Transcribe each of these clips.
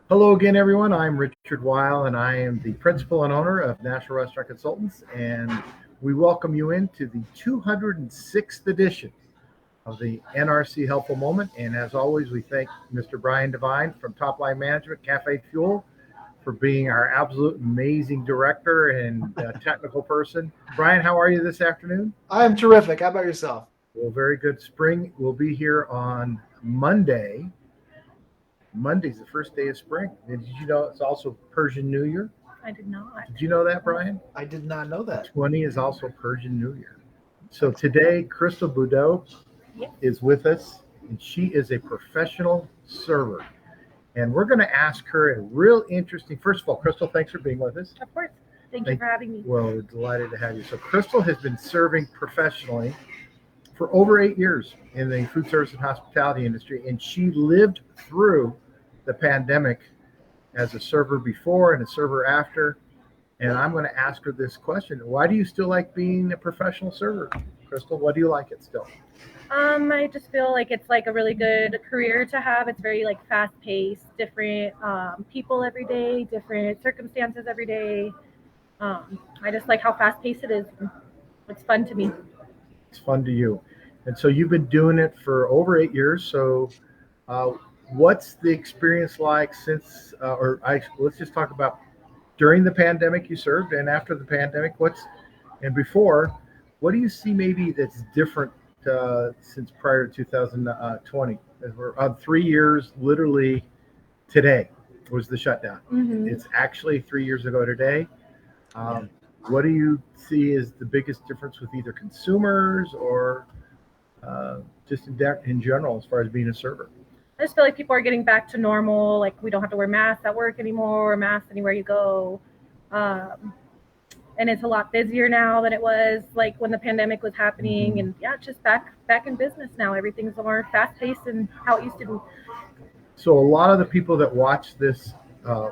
Hello again, everyone. I'm Richard Weil, and I am the principal and owner of National Restaurant Consultants. And we welcome you into the 206th edition of the NRC Helpful Moment. And as always, we thank Mr. Brian Devine from Top Line Management, CafeFuel, for being our absolute amazing director and technical person. Brian, how are you this afternoon? I am terrific. How about yourself? Well, very good. Spring will be here on Monday. Monday's the first day of spring. And did you know it's also Persian New Year? I did not. Did you know that, Brian? I did not know The that. 20 is also Persian New Year. So today, Crystal Boudreau is with us, and she is a professional server. And we're going to ask her a real interesting. First of all, Crystal, thanks for being with us. Of course. Thank you for having me. Well, we're delighted to have you. So Crystal has been serving professionally for over 8 years in the food service and hospitality industry, and she lived through the pandemic as a server before and a server after. And I'm going to ask her this question: why do you still like being a professional server, Crystal? Why do you like it still? I just feel like it's like a really good career to have. It's very like fast paced, different people every day, different circumstances every day. I just like how fast paced it is. It's fun to me. It's fun to you. And so you've been doing it for over 8 years. So uh, what's the experience like since, let's just talk about during the pandemic you served and after the pandemic, and before, what do you see maybe that's different since prior to 2020? As we're on 3 years, literally today was the shutdown. Hmm. It's actually 3 years ago today. Um, what do you see as the biggest difference with either consumers or just in general as far as being a server? I just feel like people are getting back to normal. Like we don't have to wear masks at work anymore, or masks anywhere you go. Um, and it's a lot busier now than it was like when the pandemic was happening. And yeah, it's just back in business now. Everything's more fast paced and how it used to be. So a lot of the people that watch this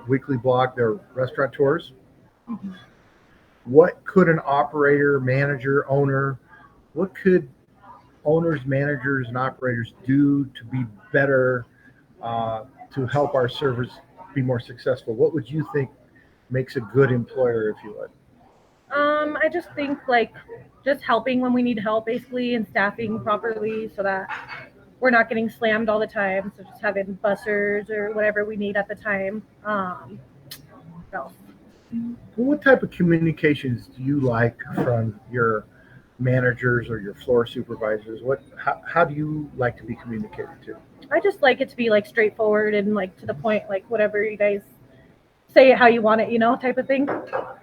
weekly blog, they're restaurateurs. Mhm. What could an operator, manager, owner, what could owners, managers, and operators do to be better to help our servers be more successful? What would you think makes a good employer, if you would? I just think like just helping when we need help basically and staffing properly so that we're not getting slammed all the time. So just having bussers or whatever we need at the time. What else? What type of communications do you like from your managers or your floor supervisors? How do you like to be communicated to? I just like it to be like straightforward and like to the point, like whatever you guys say it how you want it, type of thing.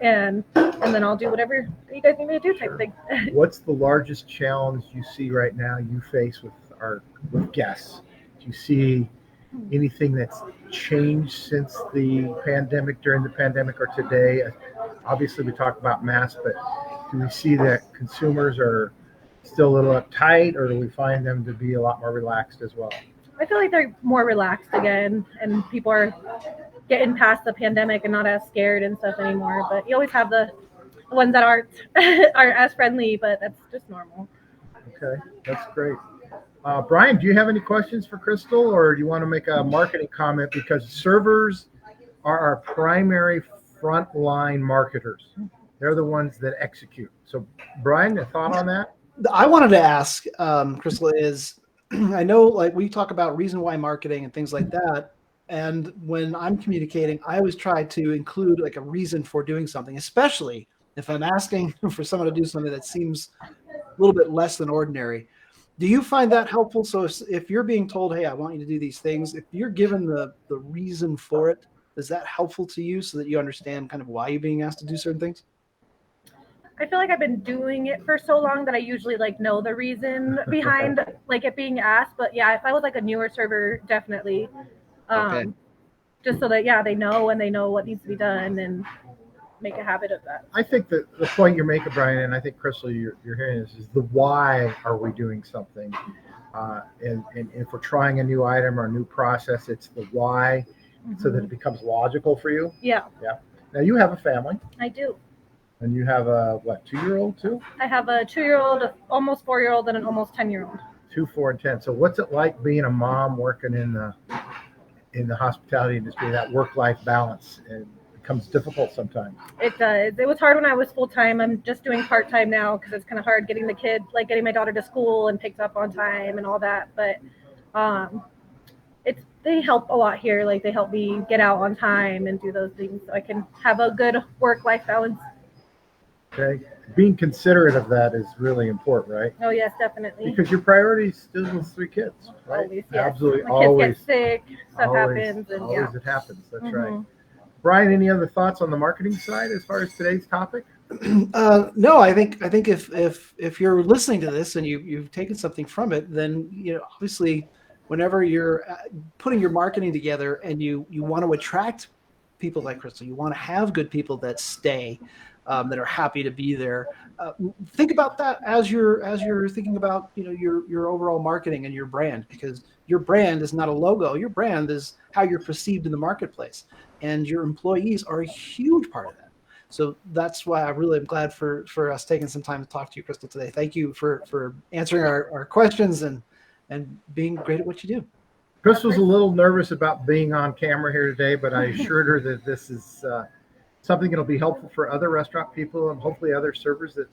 And then I'll do whatever you guys need me to do type of thing. What's the largest challenge you see right now you face with guests? Do you see anything that's changed since the pandemic, during the pandemic, or today? Obviously, we talk about masks, but do we see that consumers are still a little uptight, or do we find them to be a lot more relaxed as well? I feel like they're more relaxed again and people are getting past the pandemic and not as scared and stuff anymore. But you always have the ones that aren't aren't as friendly, but that's just normal. Okay, that's great. Brian, do you have any questions for Crystal, or do you want to make a marketing comment? Because servers are our primary frontline marketers. They're the ones that execute. So, Brian, a thought on that? I wanted to ask, Crystal, is I know like we talk about reason why marketing and things like that. And when I'm communicating, I always try to include like a reason for doing something, especially if I'm asking for someone to do something that seems a little bit less than ordinary. Do you find that helpful? So if you're being told, hey, I want you to do these things, if you're given the reason for it, is that helpful to you so that you understand kind of why you're being asked to do certain things? I feel like I've been doing it for so long that I usually like know the reason behind like it being asked. But yeah, if I was like a newer server, definitely. Okay. Um, just so that yeah, they know and they know what needs to be done and make a habit of that. I think that the point you're making, Brian, and I think Crystal, you're hearing this, is the why are we doing something? And if we're trying a new item or a new process, it's the why, so that it becomes logical for you. Yeah, Yeah. Now you have a family, I do. and you have a what, 2 year old too? I have a 2 year old, almost 4 year old, and an almost 10 year old. Two, 4, and 10. So what's it like being a mom working in the hospitality industry, that work-life balance, and it becomes difficult sometimes. It does. It was hard when I was full time. I'm just doing part time now because it's kind of hard getting the kid, like getting my daughter to school and picked up on time and all that. But they help a lot here. Like they help me get out on time and do those things so I can have a good work-life balance. Okay, being considerate of that is really important, right? Oh yes, definitely. Because your priority still is 3 kids, right? Always, yes. Absolutely, My always. kids get sick, stuff happens, and always it happens. That's Mm-hmm. right. Brian, any other thoughts on the marketing side as far as today's topic? No, I think if you're listening to this and you've taken something from it, then obviously whenever you're putting your marketing together and you want to attract people like Crystal, you want to have good people that stay, that are happy to be there. Think about that as you're thinking about your overall marketing and your brand, because your brand is not a logo. Your brand is how you're perceived in the marketplace, and your employees are a huge part of that. So that's why I really am glad for us taking some time to talk to you, Crystal, today. Thank you for answering our questions and being great at what you do. Crystal's a little nervous about being on camera here today, but I assured her that this is something that'll be helpful for other restaurant people and hopefully other servers that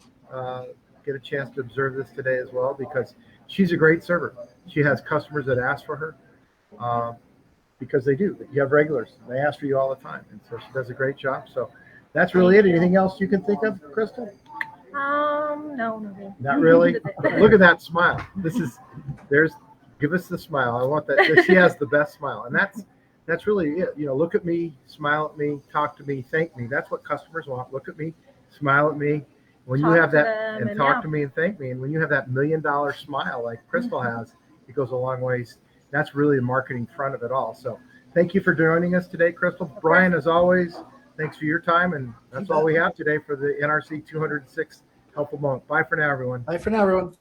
get a chance to observe this today as well, because she's a great server. She has customers that ask for her because they do. You have regulars. They ask for you all the time, and so she does a great job. So that's really it. Anything else you can think of, Crystal? No. Not really. Look at that smile. Give us the smile. I want that. She has the best smile, and that's really it. Look at me, smile at me, talk to me, thank me. That's what customers want. Look at me, smile at me. When you have that, and talk to me and thank me, and when you have that $1 million smile like Crystal has, it goes a long ways. That's really the marketing front of it all. So thank you for joining us today, Crystal. Brian, as always, thanks for your time, and that's all we have today for the NRC 206 Helpful Moment. Bye for now, everyone. Bye for now, everyone.